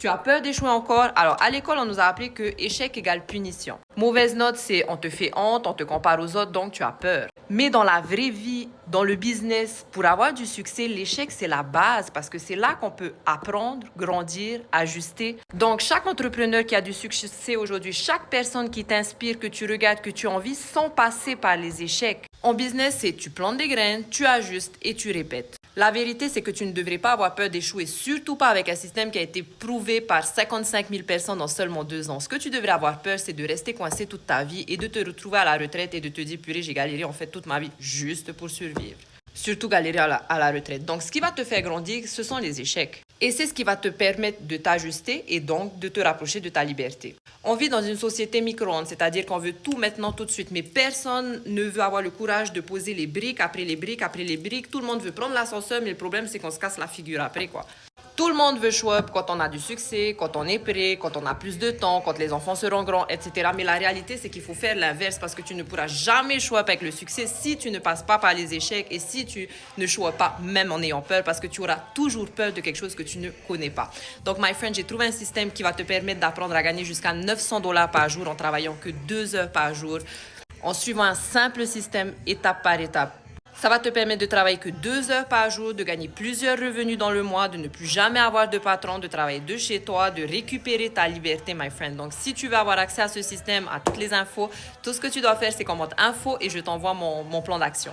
Tu as peur d'échouer encore? Alors, à l'école, on nous a appris que échec égale punition. Mauvaise note, c'est on te fait honte, on te compare aux autres, donc tu as peur. Mais dans la vraie vie, dans le business, pour avoir du succès, l'échec, c'est la base parce que c'est là qu'on peut apprendre, grandir, ajuster. Donc, chaque entrepreneur qui a du succès aujourd'hui, chaque personne qui t'inspire, que tu regardes, que tu envies, sont passés par les échecs. En business, c'est tu plantes des graines, tu ajustes et tu répètes. La vérité, c'est que tu ne devrais pas avoir peur d'échouer, surtout pas avec un système qui a été prouvé par 55 000 personnes en seulement 2 ans. Ce que tu devrais avoir peur, c'est de rester coincé toute ta vie et de te retrouver à la retraite et de te dire, purée, j'ai galéré en fait toute ma vie juste pour survivre. Surtout galérer à la retraite. Donc, ce qui va te faire grandir, ce sont les échecs. Et c'est ce qui va te permettre de t'ajuster et donc de te rapprocher de ta liberté. On vit dans une société micro-ondes, c'est-à-dire qu'on veut tout maintenant, tout de suite, mais personne ne veut avoir le courage de poser les briques après les briques après les briques. Tout le monde veut prendre l'ascenseur, mais le problème, c'est qu'on se casse la figure après, quoi. Tout le monde veut show up quand on a du succès, quand on est prêt, quand on a plus de temps, quand les enfants seront grands, etc. Mais la réalité, c'est qu'il faut faire l'inverse parce que tu ne pourras jamais show up avec le succès si tu ne passes pas par les échecs et si tu ne show up pas même en ayant peur parce que tu auras toujours peur de quelque chose que tu ne connais pas. Donc, my friend, j'ai trouvé un système qui va te permettre d'apprendre à gagner jusqu'à 900 $ par jour en travaillant que 2 heures par jour, en suivant un simple système étape par étape. Ça va te permettre de travailler que 2 heures par jour, de gagner plusieurs revenus dans le mois, de ne plus jamais avoir de patron, de travailler de chez toi, de récupérer ta liberté, my friend. Donc, si tu veux avoir accès à ce système, à toutes les infos, tout ce que tu dois faire, c'est commander info et je t'envoie mon plan d'action.